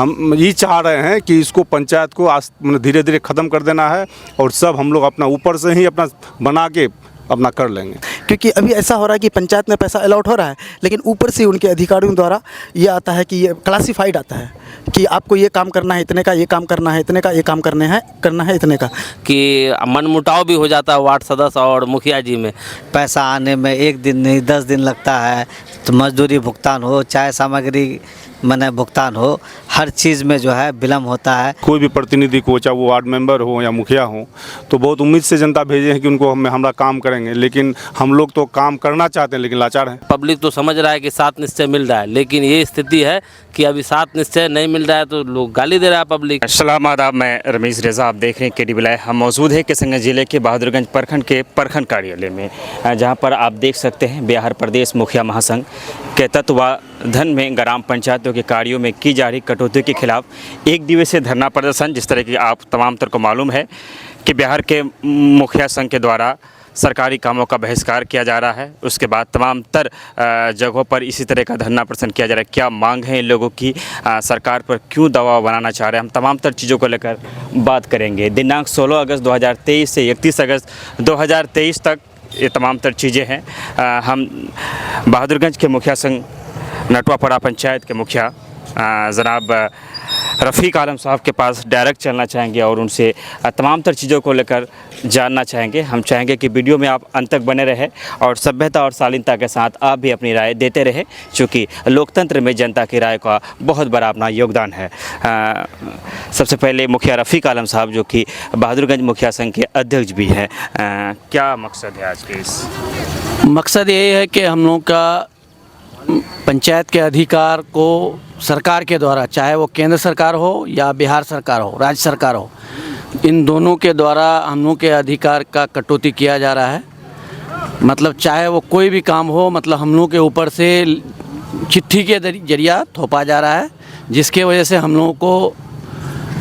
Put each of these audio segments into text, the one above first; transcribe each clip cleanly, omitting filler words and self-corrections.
हम ये चाह रहे हैं कि इसको पंचायत को मतलब धीरे धीरे ख़त्म कर देना है और सब हम लोग अपना ऊपर से ही अपना बना के अपना कर लेंगे। क्योंकि अभी ऐसा हो रहा है कि पंचायत में पैसा अलॉट हो रहा है, लेकिन ऊपर से उनके अधिकारियों द्वारा ये आता है कि ये क्लासिफाइड आता है कि आपको ये काम करना है इतने का, ये काम करना है इतने का, ये काम करना है इतने का, कि मनमुटाव भी हो जाता है वार्ड सदस्य और मुखिया जी में। पैसा आने में 1 दिन नहीं 10 दिन लगता है, तो मजदूरी भुगतान हो चाहे सामग्री मैंने भुगतान हो, हर चीज़ में जो है विलम्ब होता है। कोई भी प्रतिनिधि को, चाहे वो वार्ड मेंबर हो या मुखिया हो, तो बहुत उम्मीद से जनता भेजे हैं कि उनको हमारा काम करेंगे, लेकिन हम लोग तो काम करना चाहते हैं लेकिन लाचार हैं। पब्लिक तो समझ रहा है कि 7 निश्चय मिल रहा है, लेकिन ये स्थिति है कि अभी 7 निश्चय नहीं मिल रहा है तो लोग गाली दे रहा है पब्लिक। अस्सलाम आदाब, मैं रमीज़ रज़ा, आप देख रहे हैं KDB लाइव। हम मौजूद है किशनगंज जिले के बहादुरगंज प्रखंड के प्रखंड कार्यालय में, जहां पर आप देख सकते हैं बिहार प्रदेश मुखिया महासंघ के तत्वावधान में ग्राम पंचायतों के कार्यों में की जा रही कटौती के खिलाफ 1 दिवसीय धरना प्रदर्शन, जिस तरह की आप तमाम तर को मालूम है कि बिहार के मुखिया संघ के द्वारा सरकारी कामों का बहिष्कार किया जा रहा है। उसके बाद तमाम तर जगहों पर इसी तरह का धरना प्रदर्शन किया जा रहा है। क्या मांग है इन लोगों की, सरकार पर क्यों दबाव बनाना चाह रहे हैं, हम तमाम तर चीज़ों को लेकर बात करेंगे। दिनांक 16 अगस्त 2023 से 31 अगस्त 2023 तक ये तमाम तर चीज़ें हैं। हम बहादुरगंज के मुखिया संघ नटवापड़ा पंचायत के मुखिया जनाब रफ़ीक आलम साहब के पास डायरेक्ट चलना चाहेंगे और उनसे तमाम तर चीज़ों को लेकर जानना चाहेंगे। हम चाहेंगे कि वीडियो में आप अंत तक बने रहें और सभ्यता और शालीनता के साथ आप भी अपनी राय देते रहें, क्योंकि लोकतंत्र में जनता की राय का बहुत बड़ा अपना योगदान है। सबसे पहले मुखिया रफ़ीक आलम साहब, जो कि बहादुरगंज मुखिया संघ के अध्यक्ष भी हैं, क्या मकसद है आज के इस? मकसद ये है कि हम लोग का पंचायत के अधिकार को सरकार के द्वारा, चाहे वो केंद्र सरकार हो या बिहार सरकार हो, राज्य सरकार हो, इन दोनों के द्वारा हम लोग के अधिकार का कटौती किया जा रहा है। मतलब चाहे वो कोई भी काम हो, मतलब हम लोग के ऊपर से चिट्ठी के जरिया थोपा जा रहा है, जिसके वजह से हम लोगों को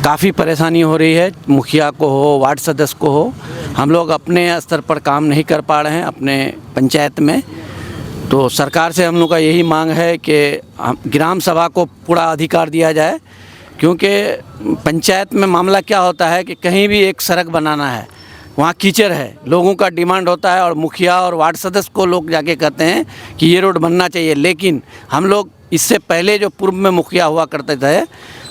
काफ़ी परेशानी हो रही है। मुखिया को हो, वार्ड सदस्य को हो, हम लोग अपने स्तर पर काम नहीं कर पा रहे हैं अपने पंचायत में। तो सरकार से हम लोग का यही मांग है कि ग्राम सभा को पूरा अधिकार दिया जाए, क्योंकि पंचायत में मामला क्या होता है कि कहीं भी एक सड़क बनाना है, वहाँ कीचड़ है, लोगों का डिमांड होता है और मुखिया और वार्ड सदस्य को लोग जाके कहते हैं कि ये रोड बनना चाहिए। लेकिन हम लोग इससे पहले जो पूर्व में मुखिया हुआ करते थे,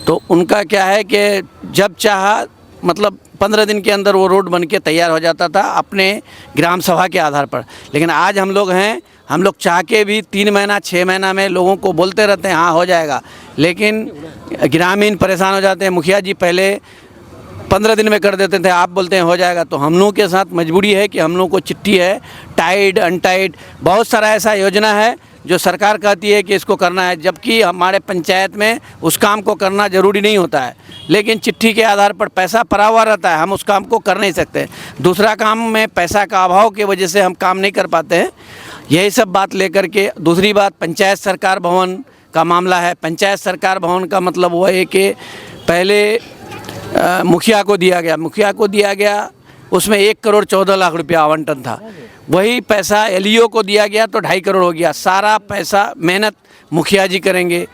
तो उनका क्या है कि जब चाहा मतलब 15 दिन के अंदर वो रोड बन के तैयार हो जाता था अपने ग्राम सभा के आधार पर। लेकिन आज हम लोग हैं, हम लोग चाह के भी 3 महीना 6 महीना में लोगों को बोलते रहते हैं हाँ हो जाएगा, लेकिन ग्रामीण परेशान हो जाते हैं। मुखिया जी पहले 15 दिन में कर देते थे, आप बोलते हैं हो जाएगा। तो हम लोग के साथ मजबूरी है कि हम लोग को चिट्ठी है, टाइड अनटाइड बहुत सारा ऐसा योजना है जो सरकार कहती है कि इसको करना है, जबकि हमारे पंचायत में उस काम को करना ज़रूरी नहीं होता है, लेकिन चिट्ठी के आधार पर पैसा पड़ा हुआ रहता है, हम उस काम को कर नहीं सकते। दूसरा काम में पैसा का अभाव की वजह से हम काम नहीं कर पाते हैं। यही सब बात लेकर के, दूसरी बात पंचायत सरकार भवन का मामला है। पंचायत सरकार भवन का मतलब वो है कि पहले मुखिया को दिया गया, उसमें 1 करोड़ 14 लाख रुपया आवंटन था। वही पैसा LEO को दिया गया तो 2.5 करोड़ हो गया। सारा पैसा मेहनत मुखिया जी करेंगे,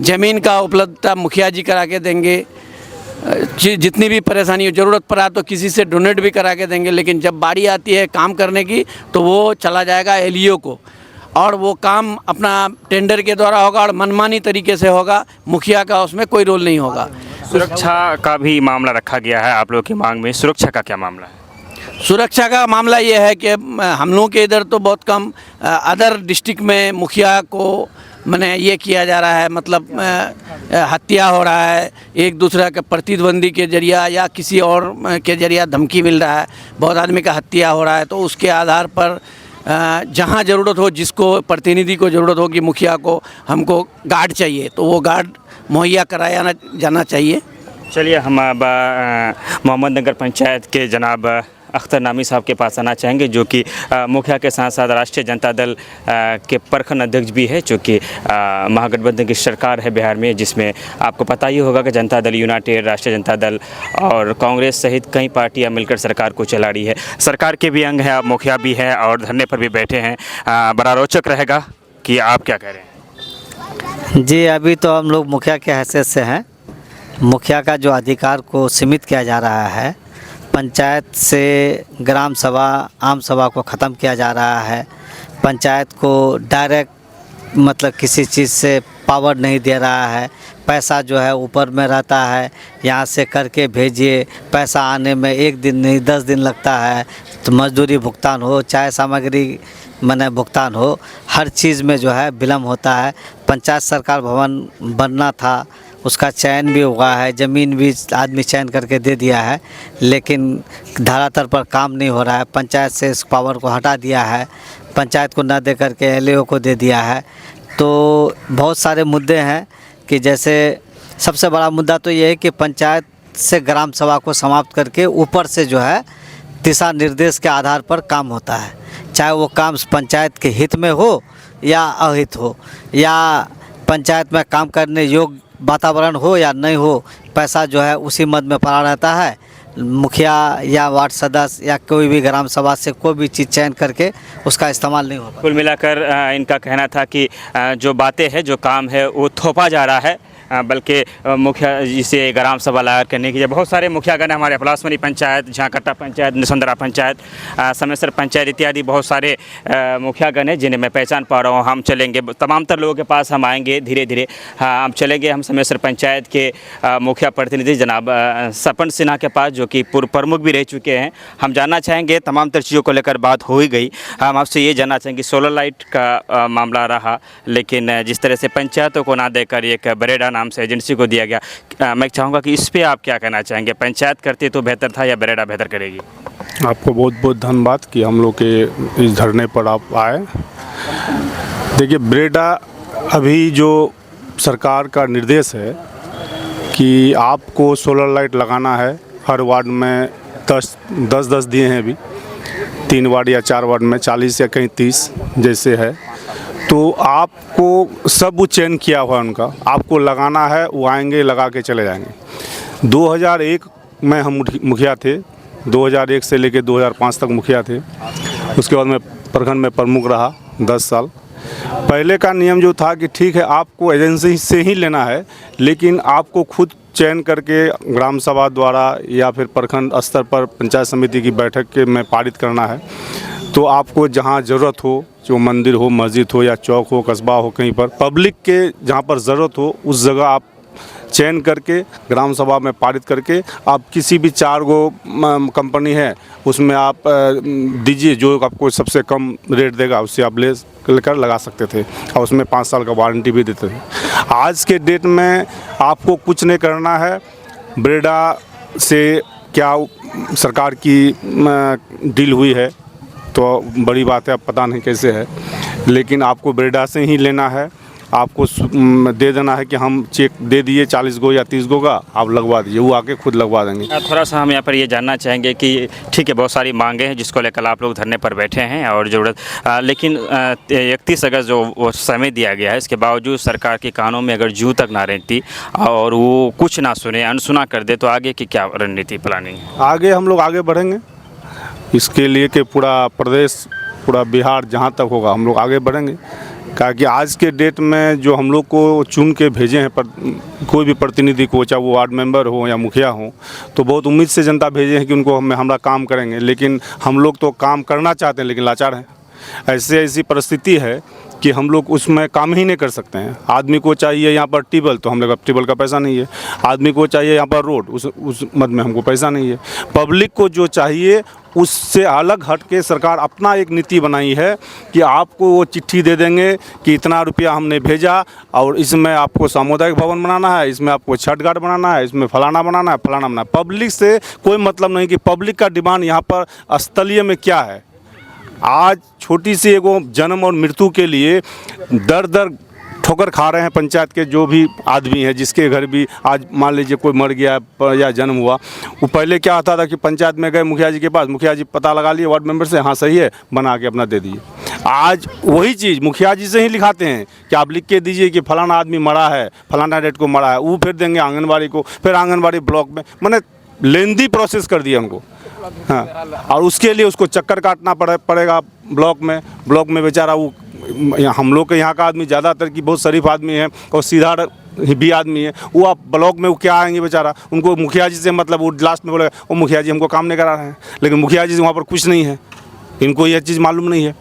ज़मीन का उपलब्धता मुखिया जी करा के देंगे, जितनी भी परेशानी हो, ज़रूरत पड़ा तो किसी से डोनेट भी करा के देंगे। लेकिन जब बारी आती है काम करने की तो वो चला जाएगा LEO को, और वो काम अपना टेंडर के द्वारा होगा और मनमानी तरीके से होगा, मुखिया का उसमें कोई रोल नहीं होगा। सुरक्षा का भी मामला रखा गया है आप लोगों की मांग में, सुरक्षा का क्या मामला है? सुरक्षा का मामला ये है कि हम लोगों के इधर तो बहुत कम, अदर डिस्ट्रिक्ट में मुखिया को मैंने ये किया जा रहा है, मतलब हत्या हो रहा है, एक दूसरे के प्रतिद्वंदी के जरिया या किसी और के जरिया धमकी मिल रहा है, बहुत आदमी का हत्या हो रहा है। तो उसके आधार पर जहाँ ज़रूरत हो, जिसको प्रतिनिधि को ज़रूरत होगी, मुखिया को हमको गार्ड चाहिए, तो वो गार्ड मुहैया कराया जाना चाहिए। चलिए हम अब मोहम्मद नगर पंचायत के जनाब अख्तर नामी साहब के पास आना चाहेंगे, जो कि मुखिया के साथ साथ राष्ट्रीय जनता दल के प्रखंड अध्यक्ष भी है, जो कि महागठबंधन की सरकार है बिहार में, जिसमें आपको पता ही होगा कि जनता दल यूनाइटेड, राष्ट्रीय जनता दल और कांग्रेस सहित कई पार्टियां मिलकर सरकार को चला रही है। सरकार के भी अंग हैं, आप मुखिया भी हैं और धरने पर भी बैठे हैं। बड़ा रोचक रहेगा कि आप क्या कह रहे हैं? जी, अभी तो हम लोग मुखिया के हैसियत से हैं, मुखिया का जो अधिकार को सीमित किया जा रहा है, पंचायत से ग्राम सभा आम सभा को ख़त्म किया जा रहा है, पंचायत को डायरेक्ट मतलब किसी चीज़ से पावर नहीं दे रहा है, पैसा जो है ऊपर में रहता है, यहाँ से करके भेजिए, पैसा आने में 1 दिन नहीं 10 दिन लगता है। तो मजदूरी भुगतान हो चाहे सामग्री माने भुगतान हो, हर चीज़ में जो है विलम्ब होता है। पंचायत सरकार भवन बनना था, उसका चयन भी हुआ है, ज़मीन भी आदमी चयन करके दे दिया है, लेकिन धरातल पर काम नहीं हो रहा है। पंचायत से इस पावर को हटा दिया है, पंचायत को न दे करके LAO को दे दिया है। तो बहुत सारे मुद्दे हैं कि जैसे सबसे बड़ा मुद्दा तो ये है कि पंचायत से ग्राम सभा को समाप्त करके ऊपर से जो है दिशा निर्देश के आधार पर काम होता है, चाहे वो काम पंचायत के हित में हो या अहित हो, या पंचायत में काम करने योग्य वातावरण हो या नहीं हो, पैसा जो है उसी मद में पड़ा रहता है। मुखिया या वार्ड सदस्य या कोई भी ग्राम सभा से कोई भी चीज़ चयन करके उसका इस्तेमाल नहीं होता। कुल मिलाकर इनका कहना था कि जो बातें हैं, जो काम है वो थोपा जा रहा है, बल्कि मुखिया जिसे ग्राम सभा लगा करने की। बहुत सारे मुखियागण हमारे पलासमनी पंचायत, झांकट्टा पंचायत, निसंदरा पंचायत, समेसर पंचायत इत्यादि बहुत सारे मुखियागण हैं जिन्हें मैं पहचान पा रहा हूँ। हम चलेंगे तमाम तर लोगों के पास, हम आएंगे धीरे धीरे। हम चलेंगे हम समेसर पंचायत के मुखिया प्रतिनिधि जनाब सपन सिन्हा के पास, जो कि पूर्व प्रमुख भी रह चुके हैं। हम जानना चाहेंगे, तमाम तर चीज़ों को लेकर बात हो ही गई, हम आपसे ये जानना चाहेंगे सोलर लाइट का मामला रहा, लेकिन जिस तरह से पंचायतों को ना देकर एक बरेडा नाम से एजेंसी को दिया गया, मैं चाहूँगा कि इस पे आप क्या कहना चाहेंगे? पंचायत करती तो बेहतर था या बरेडा बेहतर करेगी? आपको बहुत बहुत धन्यवाद कि हम लोग के इस धरने पर आप आए। देखिए, बरेडा अभी जो सरकार का निर्देश है कि आपको सोलर लाइट लगाना है, हर वार्ड में 10 दिए हैं अभी, 3 वार्ड या 4 वार्ड में 40 या कहीं 30 जैसे है। तो आपको सब वो चयन किया हुआ है उनका, आपको लगाना है, वो आएंगे लगा के चले जाएंगे। 2001 में हम मुखिया थे, 2001 से लेकर 2005 तक मुखिया थे। उसके बाद मैं प्रखंड में प्रमुख रहा 10 साल। पहले का नियम जो था कि ठीक है आपको एजेंसी से ही लेना है, लेकिन आपको खुद चयन करके ग्राम सभा द्वारा या फिर प्रखंड स्तर पर पंचायत समिति की बैठक के में पारित करना है। तो आपको जहाँ ज़रूरत हो, जो मंदिर हो, मस्जिद हो या चौक हो, कस्बा हो, कहीं पर पब्लिक के जहाँ पर ज़रूरत हो उस जगह आप चयन करके ग्राम सभा में पारित करके आप किसी भी 4 कंपनी है उसमें आप दीजिए, जो आपको सबसे कम रेट देगा उससे आप लेकर लगा सकते थे, और उसमें 5 साल का वारंटी भी देते थे। आज के डेट में आपको कुछ नहीं करना है। बरेडा से क्या सरकार की डील हुई है तो बड़ी बात है, अब पता नहीं कैसे है, लेकिन आपको बरेडा से ही लेना है। आपको दे देना है कि हम चेक दे दिए 40 गो या 30 गो का, आप लगवा दीजिए, वो आके खुद लगवा देंगे। थोड़ा सा हम यहाँ पर ये जानना चाहेंगे कि ठीक है बहुत सारी मांगे हैं जिसको लेकर आप लोग धरने पर बैठे हैं और ज़रूरत, लेकिन 31 अगस्त जो वो समय दिया गया है, इसके बावजूद सरकार के कानों में अगर जू तक ना रहती और वो कुछ ना सुने, अनसुना कर दे, तो आगे की क्या रणनीति प्लानिंग है? आगे हम लोग आगे बढ़ेंगे इसके लिए कि पूरा प्रदेश, पूरा बिहार जहाँ तक होगा हम लोग आगे बढ़ेंगे। कहा कि आज के डेट में जो हम लोग को चुन के भेजे हैं कोई भी प्रतिनिधि को, चाहे वो वार्ड मेंबर हो या मुखिया हो, तो बहुत उम्मीद से जनता भेजे हैं कि उनको हमारा काम करेंगे, लेकिन हम लोग तो काम करना चाहते हैं लेकिन लाचार हैं। ऐसी परिस्थिति है कि हम लोग उसमें काम ही नहीं कर सकते हैं। आदमी को चाहिए यहाँ पर ट्यूबवेल, तो हम लोग ट्यूबवेल का पैसा नहीं है। आदमी को चाहिए यहाँ पर रोड, उस मद में हमको पैसा नहीं है। पब्लिक को जो चाहिए उससे अलग हट के सरकार अपना एक नीति बनाई है कि आपको वो चिट्ठी दे देंगे कि इतना रुपया हमने भेजा और इसमें आपको सामुदायिक भवन बनाना है, इसमें आपको छठ घाट बनाना है, इसमें फलाना बनाना है, फलाना बनाना है। पब्लिक से कोई मतलब नहीं कि पब्लिक का डिमांड यहाँ पर स्थलीय में क्या है। आज छोटी सी एगो जन्म और मृत्यु के लिए दर ठोकर खा रहे हैं पंचायत के जो भी आदमी हैं, जिसके घर भी आज मान लीजिए कोई मर गया या जन्म हुआ। वो पहले क्या होता था कि पंचायत में गए मुखिया जी के पास, मुखिया जी पता लगा लिए वार्ड मेंबर से, हाँ सही है, बना के अपना दे दिए। आज वही चीज़ मुखिया जी से ही लिखाते हैं कि आप लिख के दीजिए कि फलाना आदमी मरा है, फलाना डेट को मरा है, वो फिर देंगे आंगनबाड़ी को, फिर आंगनबाड़ी ब्लॉक में, मैंने लेंदी प्रोसेस कर दिया उनको। हाँ, और उसके लिए उसको चक्कर काटना पड़ेगा ब्लॉक में बेचारा वो हम लोग के यहाँ का आदमी ज़्यादातर की बहुत शरीफ आदमी है और सीधा भी आदमी है, वो आप ब्लॉक में वो क्या आएंगे बेचारा, उनको मुखिया जी से मतलब वो लास्ट में बोलेगा वो मुखिया जी हमको काम नहीं करा रहे हैं, लेकिन मुखिया जी वहाँ पर कुछ नहीं है, इनको यह चीज़ मालूम नहीं है।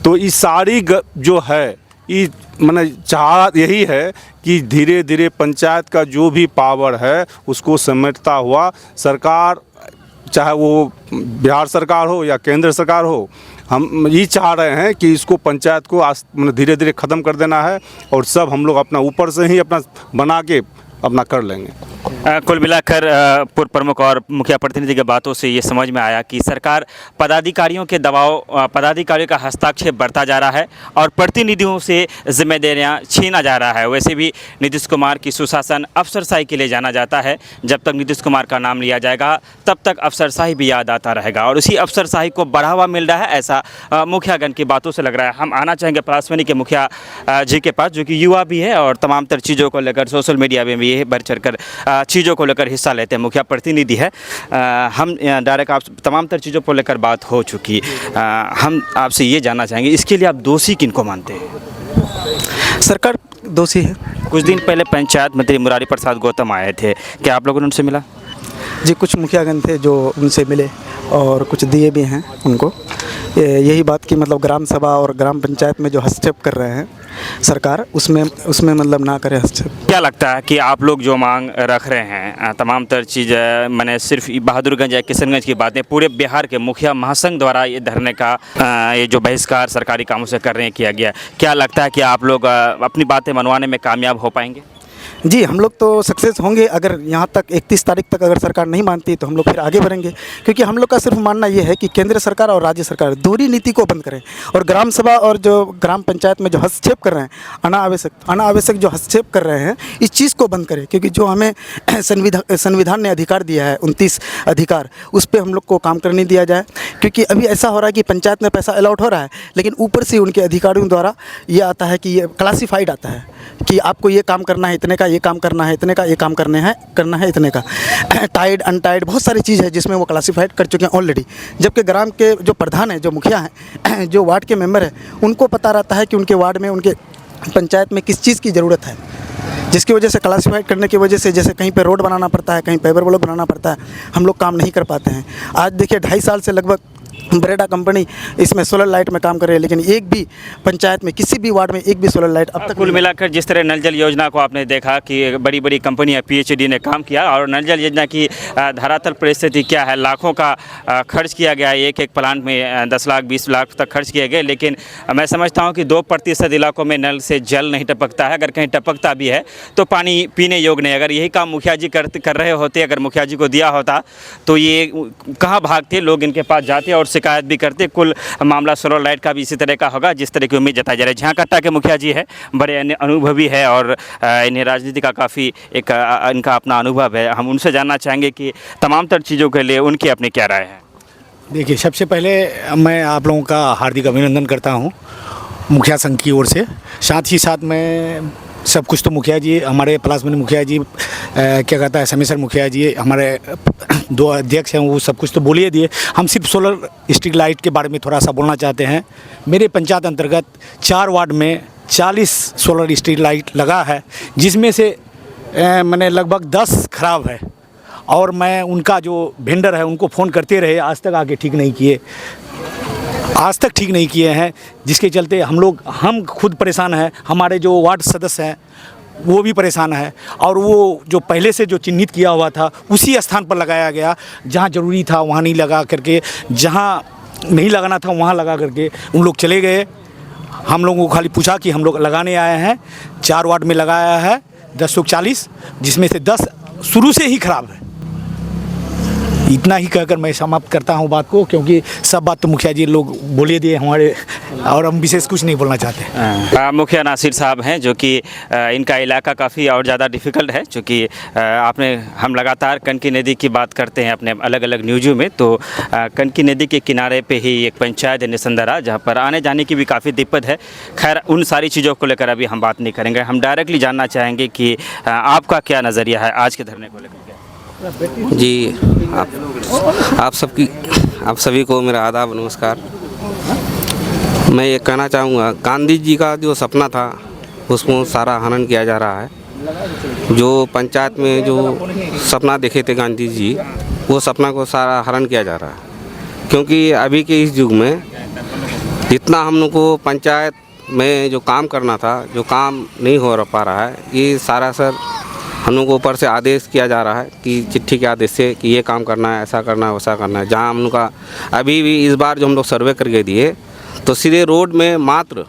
तो ये सारी जो है ये मैंने चाह यही है कि धीरे धीरे पंचायत का जो भी पावर है उसको समेटता हुआ सरकार, चाहे वो बिहार सरकार हो या केंद्र सरकार हो, हम ये चाह रहे हैं कि इसको पंचायत को धीरे धीरे ख़त्म कर देना है और सब हम लोग अपना ऊपर से ही अपना बना के अपना कर लेंगे। कुल मिलाकर पूर्व प्रमुख और मुखिया प्रतिनिधि की बातों से ये समझ में आया कि सरकार पदाधिकारियों के दबाव, पदाधिकारियों का हस्तक्षेप बढ़ता जा रहा है और प्रतिनिधियों से जिम्मेदारियां छीना जा रहा है। वैसे भी नीतीश कुमार की सुशासन अफसरशाही के लिए जाना जाता है। जब तक नीतीश कुमार का नाम लिया जाएगा तब तक अफसरशाही भी याद आता रहेगा और उसी अफसरशाही को बढ़ावा मिल रहा है, ऐसा मुखियागण की बातों से लग रहा है। हम आना चाहेंगे पलासवानी के मुखिया जी के पास, जो कि युवा भी है और तमाम तर चीज़ों को लेकर सोशल मीडिया में भी बढ़ चढ़ कर चीज़ों को लेकर हिस्सा लेते हैं, मुखिया प्रतिनिधि है। हम डायरेक्ट आप तमाम तर चीज़ों को लेकर बात हो चुकी, हम आपसे ये जानना चाहेंगे इसके लिए आप दोषी किनको मानते हैं? सरकार दोषी है। कुछ दिन पहले पंचायत मंत्री मुरारी प्रसाद गौतम आए थे, क्या आप लोगों ने उनसे मिला? जी, कुछ मुखियागण थे जो उनसे मिले और कुछ दिए भी हैं उनको। यही बात की मतलब ग्राम सभा और ग्राम पंचायत में जो हस्तक्षेप कर रहे हैं सरकार, उसमें मतलब ना करे हस्तक्षेप। क्या लगता है कि आप लोग जो मांग रख रहे हैं तमाम तर चीज़, मैंने सिर्फ बहादुरगंज या किशनगंज की बातें, पूरे बिहार के मुखिया महासंघ द्वारा ये धरने का ये जो बहिष्कार सरकारी कामों से कर रहे हैं किया गया, क्या लगता है कि आप लोग अपनी बातें मनवाने में कामयाब हो पाएंगे? जी, हम लोग तो सक्सेस होंगे। अगर यहाँ तक 31 तारीख तक अगर सरकार नहीं मानती तो हम लोग फिर आगे बढ़ेंगे, क्योंकि हम लोग का सिर्फ मानना ये है कि केंद्र सरकार और राज्य सरकार दोहरी नीति को बंद करें और ग्राम सभा और जो ग्राम पंचायत में जो हस्तक्षेप कर रहे हैं, अनावश्यक जो हस्तक्षेप कर रहे हैं, इस चीज़ को बंद करें। क्योंकि जो हमें संविधान ने अधिकार दिया है 29 अधिकार, उस पर हम लोग को काम करने दिया जाए। क्योंकि अभी ऐसा हो रहा है कि पंचायत में पैसा अलॉट हो रहा है, लेकिन ऊपर से उनके अधिकारियों द्वारा ये आता है कि ये क्लासीफाइड आता है कि आपको ये काम करना है इतने का, ये काम करना है इतने का, ये काम करना है इतने का। टाइड अनटाइड बहुत सारी चीज़ है जिसमें वो क्लासीफाइड कर चुके हैं ऑलरेडी। जबकि ग्राम के जो प्रधान हैं, जो मुखिया हैं, जो वार्ड के मेंबर हैं, उनको पता रहता है कि उनके वार्ड में, उनके पंचायत में किस चीज़ की ज़रूरत है, जिसकी वजह से क्लासीफाइड करने की वजह से जैसे कहीं पे रोड बनाना पड़ता है, कहीं पेपर ब्लॉक बनाना पड़ता है, हम लोग काम नहीं कर पाते हैं। आज देखिए 2.5 साल से लगभग ब्रेडा कंपनी इसमें सोलर लाइट में काम कर रही है, लेकिन एक भी पंचायत में किसी भी वार्ड में एक भी सोलर लाइट अब तक। कुल मिलाकर जिस तरह नल जल योजना को आपने देखा कि बड़ी बड़ी कंपनियां PhD ने काम किया और नल जल योजना की धरातल परिस्थिति क्या है, लाखों का खर्च किया गया, एक प्लांट में 10 लाख 20 लाख तक खर्च किए गए, लेकिन मैं समझता हूं कि 2% इलाकों में नल से जल नहीं टपकता है। अगर कहीं टपकता भी है तो पानी पीने योग्य नहीं। अगर यही काम मुखिया जी कर रहे होते, अगर मुखिया जी को दिया होता तो ये कहाँ भागते, लोग इनके पास जाते और शिकायत भी करते। कुल मामला सोलर लाइट का भी इसी तरह का होगा जिस तरह की उम्मीद जताई जा रही है। झांकट्टा के मुखिया जी है, बड़े अनुभवी है और इन्हें राजनीति का काफ़ी एक इनका अपना अनुभव है। हम उनसे जानना चाहेंगे कि तमाम तर चीज़ों के लिए उनकी अपनी क्या राय है। देखिए, सबसे पहले मैं आप लोगों का हार्दिक अभिनंदन करता हूं मुखिया संघ की ओर से। साथ ही साथ मैं सब कुछ तो मुखिया जी, हमारे पलासवानी मुखिया जी, क्या कहता है समेसर मुखिया जी, हमारे 2 अध्यक्ष हैं, वो सब कुछ तो बोलिए दिए। हम सिर्फ सोलर स्ट्रीट लाइट के बारे में थोड़ा सा बोलना चाहते हैं। मेरे पंचायत अंतर्गत 4 वार्ड में 40 सोलर स्ट्रीट लाइट लगा है, जिसमें से मैंने लगभग 10 खराब है और मैं उनका जो वेंडर है उनको फ़ोन करते रहे, आज तक आके ठीक नहीं किए हैं, जिसके चलते हम खुद परेशान हैं, हमारे जो वार्ड सदस्य हैं वो भी परेशान है और वो जो पहले से जो चिन्हित किया हुआ था उसी स्थान पर लगाया गया, जहाँ ज़रूरी था वहाँ नहीं लगा करके, जहाँ नहीं लगाना था वहाँ लगा करके उन लोग चले गए। हम लोगों को खाली पूछा कि हम लोग लगाने आए हैं, 4 वार्ड में लगाया है 1040, जिसमें से 10 शुरू से ही खराब है। इतना ही कहकर मैं समाप्त करता हूं बात को, क्योंकि सब बात तो मुखिया जी लोग बोले दिए हमारे, और हम विशेष कुछ नहीं बोलना चाहते। मुखिया नासिर साहब हैं, जो कि इनका इलाका काफ़ी और ज़्यादा डिफ़िकल्ट है, चूँकि हम लगातार कनकी नदी की बात करते हैं अपने अलग अलग न्यूज़ों में, तो कनकी नदी के किनारे पे ही एक पंचायत है निसंदरा, जहाँ पर आने जाने की भी काफ़ी दिक्कत है। खैर, उन सारी चीज़ों को लेकर अभी हम बात नहीं करेंगे। हम डायरेक्टली जानना चाहेंगे कि आपका क्या नज़रिया है आज के धरने को लेकर। जी, आप सभी को मेरा आदाब नमस्कार। मैं ये कहना चाहूँगा, गांधी जी का जो सपना था उसको सारा हनन किया जा रहा है। जो पंचायत में जो सपना देखे थे गांधी जी, वो सपना को सारा हरण किया जा रहा है। क्योंकि अभी के इस युग में जितना हम लोग को पंचायत में जो काम करना था, जो काम नहीं हो पा रहा है, ये सारा सर हम लोग को ऊपर से आदेश किया जा रहा है कि चिट्ठी के आदेश से कि ये काम करना है, ऐसा करना है, वैसा करना है। जहाँ हम लोग का अभी भी इस बार जो हम लोग सर्वे करके दिए तो सीधे रोड में मात्र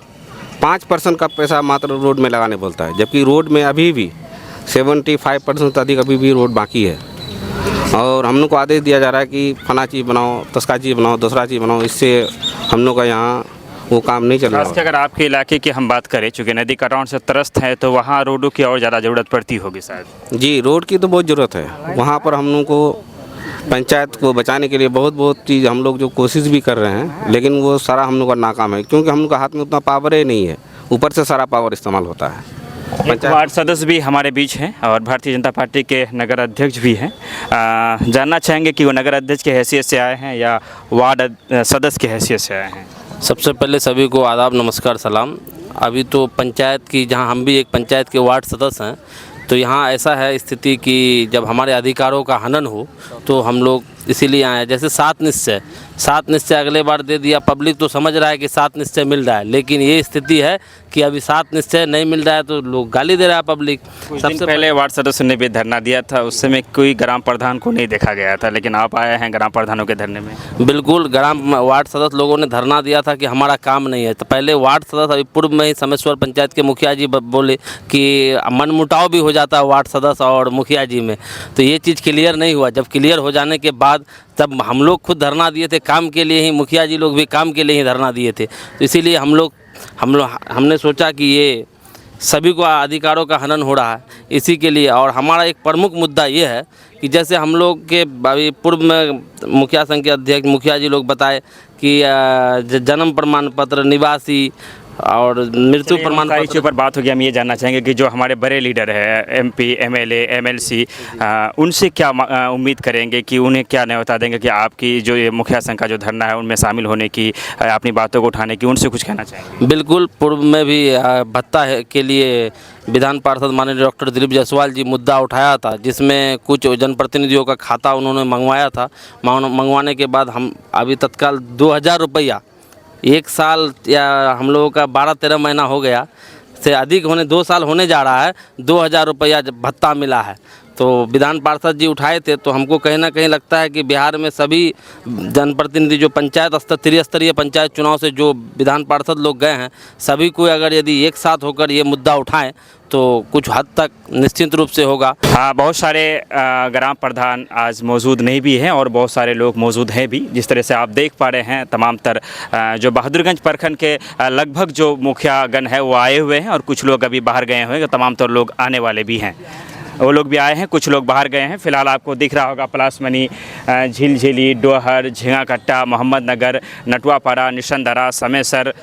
5% का पैसा मात्र रोड में लगाने बोलता है, जबकि रोड में अभी भी 75% से अधिक अभी भी रोड बाकी है। और हम लोग को आदेश दिया जा रहा है कि फला चीज़ बनाओ, तस्का चीज़ बनाओ, दूसरा चीज़ बनाओ, इससे हम लोग का यहाँ वो काम नहीं चल रहा है। अगर आपके इलाके की हम बात करें, चूँकि नदी कटान से त्रस्त है, तो वहाँ रोडों की और ज़्यादा ज़रूरत पड़ती होगी शायद। जी, रोड की तो बहुत ज़रूरत है। वहाँ पर हम लोग को पंचायत को बचाने के लिए बहुत चीज़ हम लोग जो कोशिश भी कर रहे हैं, लेकिन वो सारा हम लोग का नाकाम है, क्योंकि हम लोग का हाथ में उतना पावर ही नहीं है, ऊपर से सारा पावर इस्तेमाल होता है। वार्ड सदस्य भी हमारे बीच हैं और भारतीय जनता पार्टी के नगर अध्यक्ष भी हैं। जानना चाहेंगे कि वो नगर अध्यक्ष की हैसियत से आए हैं या वार्ड सदस्य की हैसियत से आए हैं। सबसे पहले सभी को आदाब, नमस्कार, सलाम। अभी तो पंचायत की, जहां हम भी एक पंचायत के वार्ड सदस्य हैं, तो यहाँ ऐसा है स्थिति कि जब हमारे अधिकारों का हनन हो तो हम लोग इसीलिए आए हैं। जैसे 7 निश्चय अगले बार दे दिया, पब्लिक तो समझ रहा है कि 7 निश्चय मिल रहा है, लेकिन ये स्थिति है कि अभी 7 निश्चय नहीं मिल रहा है तो लोग गाली दे रहा है पब्लिक। सबसे पहले वार्ड सदस्य ने भी धरना दिया था, उस समय कोई ग्राम प्रधान को नहीं देखा गया था, लेकिन आप आए हैं ग्राम प्रधानों के धरने में। बिल्कुल, वार्ड सदस्य लोगों ने धरना दिया था कि हमारा काम नहीं है। तो पहले वार्ड सदस्य, अभी पूर्व में ही समेश्वर पंचायत के मुखिया जी बोले कि मनमुटाव भी हो जाता है वार्ड सदस्य और मुखिया जी में, तो ये चीज़ क्लियर नहीं हुआ। जब क्लियर हो जाने के बाद तब हम लोग खुद धरना दिए थे, काम के लिए ही, मुखिया जी लोग भी काम के लिए ही धरना दिए थे। तो इसीलिए हमने सोचा कि ये सभी को अधिकारों का हनन हो रहा है, इसी के लिए। और हमारा एक प्रमुख मुद्दा ये है कि जैसे हम लोग के अभी पूर्व में मुखिया संघ के अध्यक्ष मुखिया जी लोग बताए कि जन्म प्रमाण पत्र, निवासी और मृत्यु प्रमाण पत्र पर बात होगी। हम ये जानना चाहेंगे कि जो हमारे बड़े लीडर हैं, MP, MLA, MLC, उनसे क्या उम्मीद करेंगे कि उन्हें क्या न्योता देंगे कि आपकी जो ये मुखिया संघ का जो धरना है उनमें शामिल होने की, अपनी बातों को उठाने की, उनसे कुछ कहना चाहेंगे? बिल्कुल, पूर्व में भी भत्ता के लिए विधान पार्षद माननीय डॉक्टर दिलीप जायसवाल जी मुद्दा उठाया था, जिसमें कुछ जनप्रतिनिधियों का खाता उन्होंने मंगवाया था। मंगवाने के बाद हम अभी तत्काल 2000 रुपया, 1 साल या हम लोगों का 12-13 महीना हो गया से अधिक होने, 2 साल होने जा रहा है, 2000 रुपया भत्ता मिला है। तो विधान पार्षद जी उठाए थे, तो हमको कहीं ना कहीं लगता है कि बिहार में सभी जनप्रतिनिधि जो पंचायत त्रिस्तरीय पंचायत चुनाव से जो विधान पार्षद लोग गए हैं, सभी को अगर यदि एक साथ होकर ये मुद्दा उठाएं तो कुछ हद तक निश्चित रूप से होगा। हाँ, बहुत सारे ग्राम प्रधान आज मौजूद नहीं भी हैं और बहुत सारे लोग मौजूद हैं भी। जिस तरह से आप देख पा रहे हैं, तमाम जो बहादुरगंज प्रखंड के लगभग जो मुखियागण है वो आए हुए हैं और कुछ लोग अभी बाहर गए हुए हैं, तमाम तर लोग आने वाले भी हैं। वो लोग भी आए हैं, कुछ लोग बाहर गए हैं। फिलहाल आपको दिख रहा होगा पलासमनी, झीलझीली, डोहर, झिंगाकट्टा, मोहम्मदनगर, नटवापाड़ा, निशंदरा, समेसर,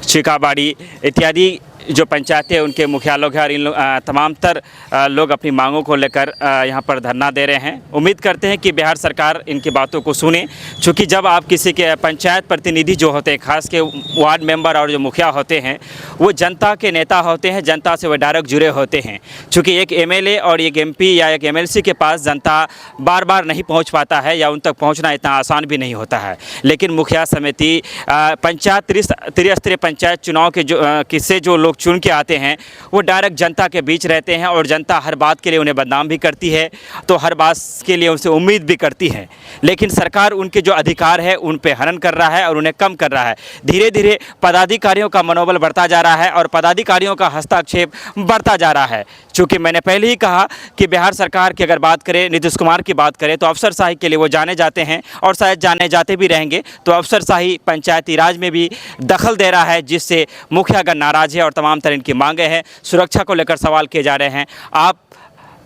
चिकाबाड़ी इत्यादि जो पंचायतें उनके मुखिया लोग हैं और इन तमाम तर लोग अपनी मांगों को लेकर यहाँ पर धरना दे रहे हैं। उम्मीद करते हैं कि बिहार सरकार इनकी बातों को सुने, क्योंकि जब आप किसी के पंचायत प्रतिनिधि जो होते हैं, खास के वार्ड मेंबर और जो मुखिया होते हैं, वो जनता के नेता होते हैं, जनता से वो डायरेक्ट जुड़े होते हैं। चूँकि एक MLA और एक MP या एक MLC के पास जनता बार बार नहीं पहुँच पाता है या उन तक पहुँचना इतना आसान भी नहीं होता है, लेकिन मुखिया समिति पंचायत त्रिस्तरीय पंचायत चुनाव के जो किस्से जो लोग चुन के आते हैं, वो डायरेक्ट जनता के बीच रहते हैं और जनता हर बात के लिए उन्हें बदनाम भी करती है, तो हर बात के लिए उनसे उम्मीद भी करती है। लेकिन सरकार उनके जो अधिकार है उन पे हनन कर रहा है और उन्हें कम कर रहा है। धीरे धीरे पदाधिकारियों का मनोबल बढ़ता जा रहा है और पदाधिकारियों का हस्तक्षेप बढ़ता जा रहा है। चूँकि मैंने पहले ही कहा कि बिहार सरकार की अगर बात करें, नीतीश कुमार की बात करें, तो अफसरशाही के लिए वो जाने जाते हैं और शायद जाने जाते भी रहेंगे। तो अफसरशाही पंचायती राज में भी दखल दे रहा है, जिससे मुखियागण नाराज है और तमाम तरह की मांगे हैं। सुरक्षा को लेकर सवाल किए जा रहे हैं। आप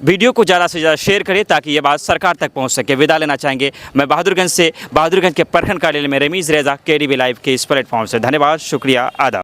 वीडियो को ज़्यादा से ज़्यादा शेयर करें ताकि ये बात सरकार तक पहुंच सके। विदा लेना चाहेंगे मैं बहादुरगंज से, बहादुरगंज के प्रखंड कार्यालय में रमीज़ रेज़ा, KDB लाइव के इस प्लेटफॉर्म से। धन्यवाद, शुक्रिया, आदाब।